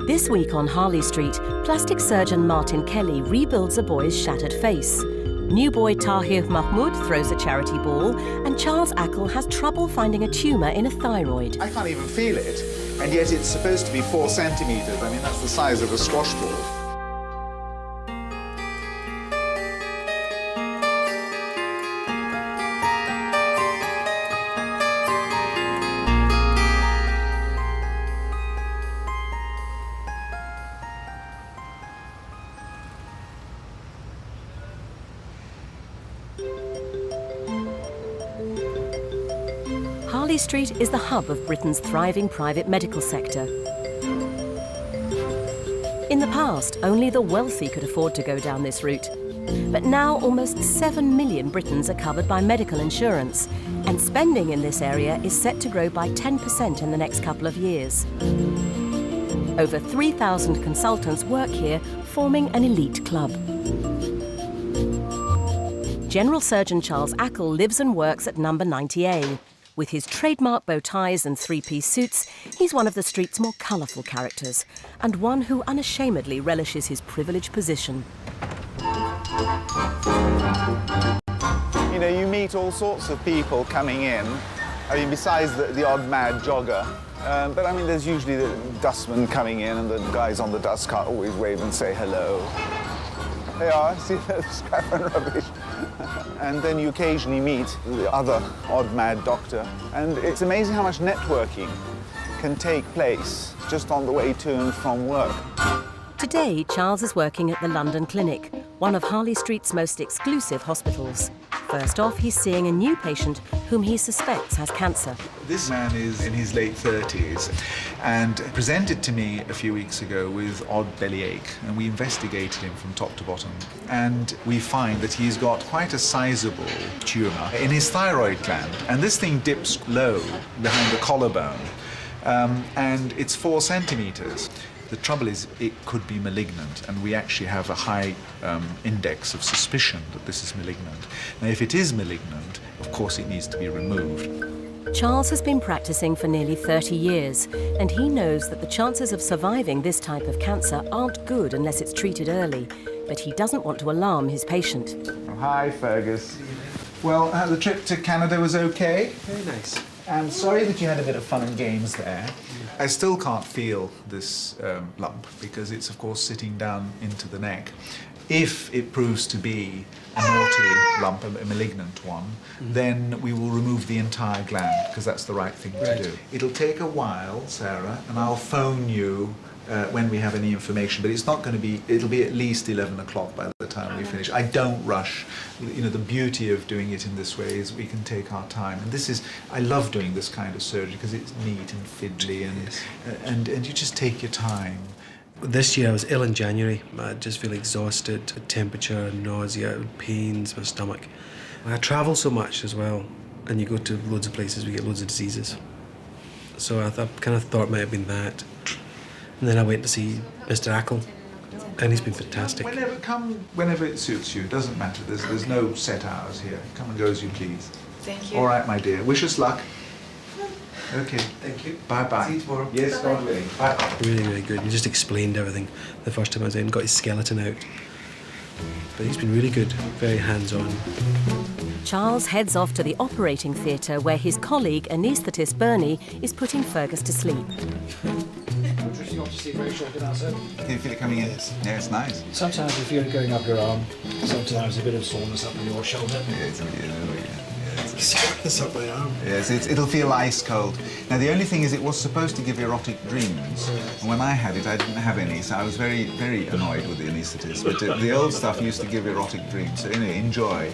This week on Harley Street, plastic surgeon Martin Kelly rebuilds a boy's shattered face. New boy Tahir Mahmoud throws a charity ball, and Charles Ackle has trouble finding a tumour in a thyroid. I can't even feel it, and yet it's supposed to be 4 centimetres. I mean, that's the size of a squash ball. Harley Street is the hub of Britain's thriving private medical sector. In the past, only the wealthy could afford to go down this route. But now almost 7 million Britons are covered by medical insurance, and spending in this area is set to grow by 10% in the next couple of years. Over 3,000 consultants work here, forming an elite club. General Surgeon Charles Ackle lives and works at number 90A. With his trademark bow ties and 3-piece suits, he's one of the street's more colourful characters, and one who unashamedly relishes his privileged position. You know, you meet all sorts of people coming in. I mean, besides the odd mad jogger. But I mean, there's usually the dustman coming in, and the guys on the dust cart always wave and say hello. They are, see, the scrap and rubbish. And then you occasionally meet the other odd mad doctor. And it's amazing how much networking can take place just on the way to and from work. Today, Charles is working at the London Clinic, one of Harley Street's most exclusive hospitals. First off, he's seeing a new patient whom he suspects has cancer. This man is in his late 30s and presented to me a few weeks ago with odd bellyache, and we investigated him from top to bottom, and we find that he's got quite a sizable tumour in his thyroid gland, and this thing dips low behind the collarbone, and it's 4 centimetres. The trouble is, it could be malignant, and we actually have a high index of suspicion that this is malignant. Now, if it is malignant, of course it needs to be removed. Charles has been practicing for nearly 30 years, and he knows that the chances of surviving this type of cancer aren't good unless it's treated early. But he doesn't want to alarm his patient. Oh, hi, Fergus. Well, the trip to Canada was okay? Very nice. I'm sorry that you had a bit of fun and games there. I still can't feel this lump because it's, of course, sitting down into the neck. If it proves to be a naughty lump, a malignant one, then we will remove the entire gland, because that's the right thing to do. It'll take a while, Sarah, and I'll phone you when we have any information, but it's not going to be, it'll be at least 11 o'clock by the time we finish. I don't rush. You know, the beauty of doing it in this way is we can take our time. And this is, I love doing this kind of surgery because it's neat and fiddly, and you just take your time. This year I was ill in January. I just feel exhausted, temperature, nausea, pains, my stomach. I travel so much as well, and you go to loads of places, we get loads of diseases. So I kind of thought it might have been that. And then I went to see Mr. Ackle, and he's been fantastic. Whenever it suits you, it doesn't matter. There's no set hours here. Come and go as you please. Thank you. All right, my dear. Wish us luck. Okay. Thank you. Bye-bye. See you tomorrow. Yes, God willing. Bye. Really, really good. He just explained everything the first time I was in, got his skeleton out. But he's been really good, very hands-on. Charles heads off to the operating theatre where his colleague, anaesthetist Bernie, is putting Fergus to sleep. Can you feel it coming in? Yeah, it's nice. Sometimes you feel it going up your arm, sometimes a bit of soreness up in your shoulder. Soreness up my arm. Yes, it'll feel ice cold. Now, the only thing is it was supposed to give erotic dreams. And when I had it, I didn't have any, so I was very, very annoyed with the anaesthetist. But the old stuff used to give erotic dreams. So anyway, enjoy.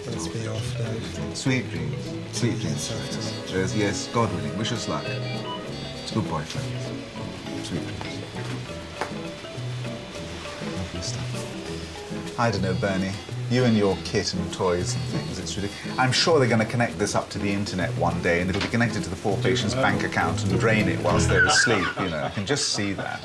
Let's be off now. Sweet dreams. Sweet dreams. Yes, God willing. Wish us luck. It's a good boy, friends. Sweet dreams. Lovely stuff. I don't know, Bernie. You and your kit and toys and things, it's ridiculous. I'm sure they're going to connect this up to the internet one day, and it'll be connected to the poor patient's bank account and drain it whilst they're asleep, you know. I can just see that.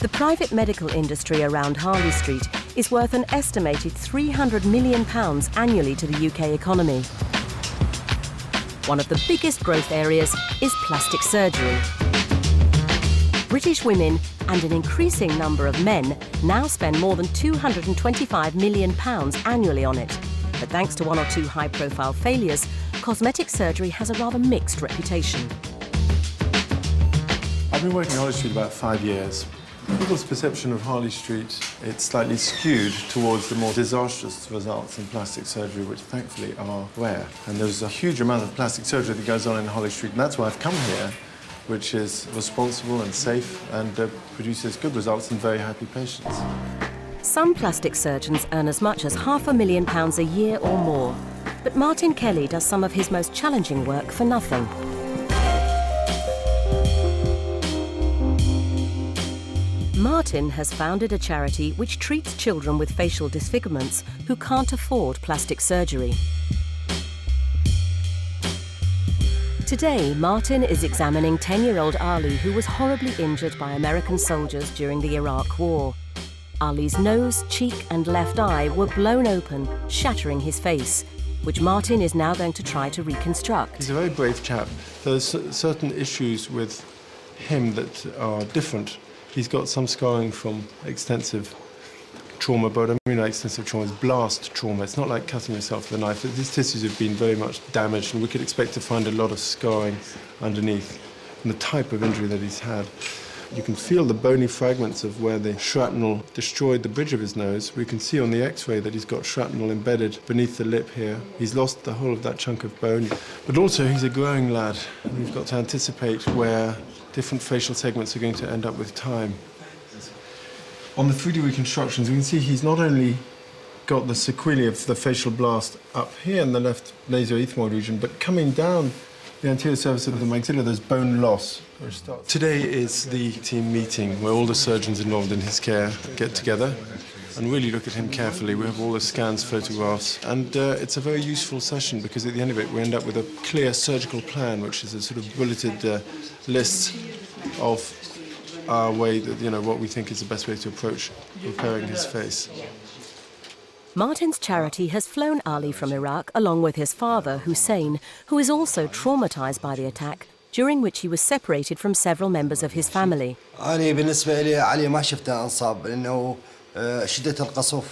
The private medical industry around Harley Street is worth an estimated £300 million annually to the UK economy. One of the biggest growth areas is plastic surgery. British women and an increasing number of men now spend more than £225 million annually on it. But thanks to one or two high-profile failures, cosmetic surgery has a rather mixed reputation. I've been working in Harley Street about 5 years. People's perception of Harley Street, it's slightly skewed towards the more disastrous results in plastic surgery, which thankfully are rare. And there's a huge amount of plastic surgery that goes on in Harley Street, and that's why I've come here, which is responsible and safe and produces good results in very happy patients. Some plastic surgeons earn as much as £500,000 a year or more. But Martin Kelly does some of his most challenging work for nothing. Martin has founded a charity which treats children with facial disfigurements who can't afford plastic surgery. Today, Martin is examining 10-year-old Ali, who was horribly injured by American soldiers during the Iraq War. Ali's nose, cheek and left eye were blown open, shattering his face, which Martin is now going to try to reconstruct. He's a very brave chap. There's certain issues with him that are different. He's got some scarring from extensive trauma, but I mean extensive trauma is blast trauma. It's not like cutting yourself with a knife. These tissues have been very much damaged, and we could expect to find a lot of scarring underneath. And the type of injury that he's had, you can feel the bony fragments of where the shrapnel destroyed the bridge of his nose. We can see on the x-ray that he's got shrapnel embedded beneath the lip here. He's lost the whole of that chunk of bone. But also he's a growing lad, and we've got to anticipate where different facial segments are going to end up with time. On the 3D reconstructions, we can see he's not only got the sequelae of the facial blast up here in the left nasoethmoid region, but coming down the anterior surface of the maxilla, there's bone loss. Today is the team meeting where all the surgeons involved in his care get together and really look at him carefully. We have all the scans, photographs, and it's a very useful session because at the end of it we end up with a clear surgical plan, which is a sort of bulleted list of our way, that, you know, what we think is the best way to approach repairing his face. Martin's charity has flown Ali from Iraq along with his father, Hussein, who is also traumatised by the attack, during which he was separated from several members of his family. أنا بالنسبة لي علي ما شفته انصاب لأنه شدة القصف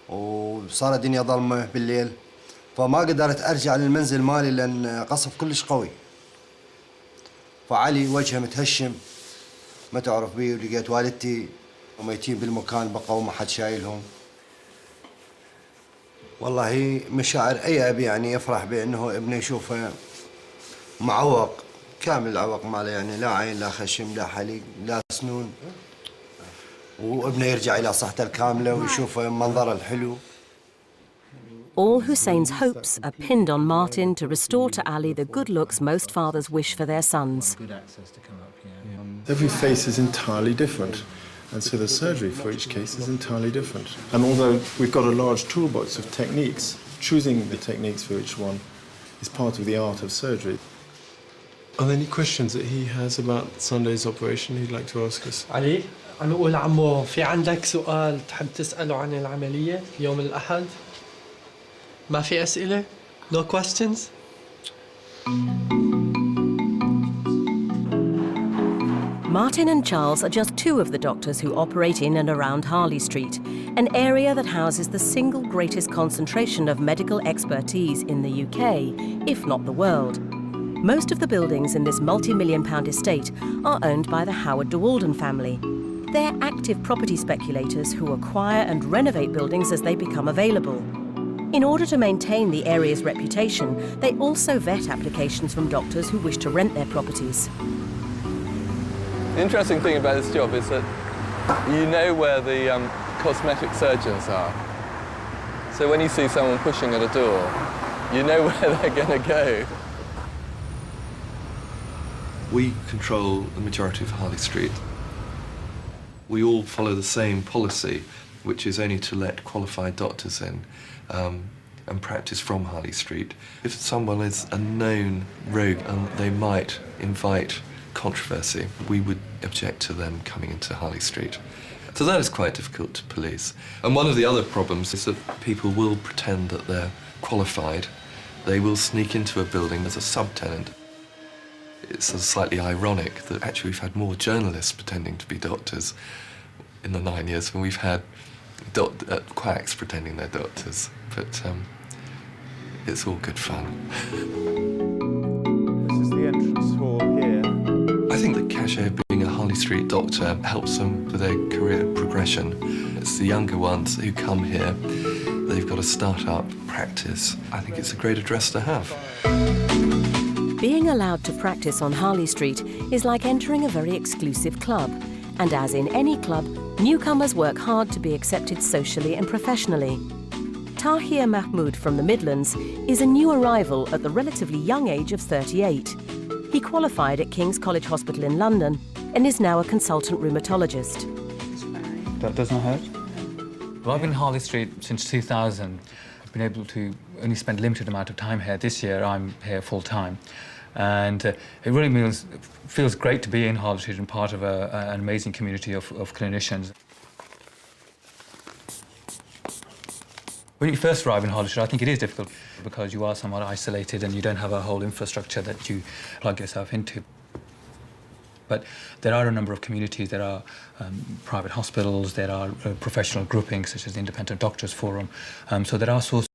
وصار الدنيا ظلمة بالليل فما قدرت أرجع للمنزل مالي لأن قصف كلش قوي. فعلي وجهه متهشم ما تعرف بيه ولقيت والدتي وميتين بالمكان بقوا وما حد شايلهم. والله مشاعر أي أبي يعني يفرح بأنه ابنه يشوفه معوق كامل العوق ماله يعني لا عين لا خشم لا حليق لا سنون وابنه يرجع إلى صحته الكاملة ويشوف منظره الحلو. All Hussein's hopes are pinned on Martin to restore to Ali the good looks most fathers wish for their sons. Every face is entirely different, and so the surgery for each case is entirely different. And although we've got a large toolbox of techniques, choosing the techniques for each one is part of the art of surgery. Are there any questions that he has about Sunday's operation he'd like to ask us? علي عم أقول عمو في عندك سؤال تحب تسأله عن العملية يوم الأحد؟ ما في أسئلة؟ No questions? Martin and Charles are just two of the doctors who operate in and around Harley Street, an area that houses the single greatest concentration of medical expertise in the UK, if not the world. Most of the buildings in this multi-million-pound estate are owned by the Howard de Walden family. They're active property speculators who acquire and renovate buildings as they become available. In order to maintain the area's reputation, they also vet applications from doctors who wish to rent their properties. The interesting thing about this job is that you know where the cosmetic surgeons are. So when you see someone pushing at a door, you know where they're going to go. We control the majority of Harley Street. We all follow the same policy, which is only to let qualified doctors in and practice from Harley Street. If someone is a known rogue and they might invite controversy, we would object to them coming into Harley Street. So that is quite difficult to police. And one of the other problems is that people will pretend that they're qualified. They will sneak into a building as a subtenant. It's slightly ironic that actually we've had more journalists pretending to be doctors in the 9 years than we've had quacks pretending they're doctors. But it's all good fun. This is the entrance hall here. I think the cachet of being a Harley Street doctor helps them with their career progression. It's the younger ones who come here. They've got a start-up practice. I think it's a great address to have. Being allowed to practice on Harley Street is like entering a very exclusive club. And as in any club, newcomers work hard to be accepted socially and professionally. Tahir Mahmood from the Midlands is a new arrival at the relatively young age of 38. He qualified at King's College Hospital in London and is now a consultant rheumatologist. That does not hurt? Well, I've been in Harley Street since 2000. I've been able to only spend a limited amount of time here. This year I'm here full-time. And it really feels great to be in Harley Street and part of an amazing community of clinicians. When you first arrive in Harley Street, I think it is difficult because you are somewhat isolated and you don't have a whole infrastructure that you plug yourself into. But there are a number of communities. There are private hospitals, there are professional groupings such as the Independent Doctors Forum. So there are sorts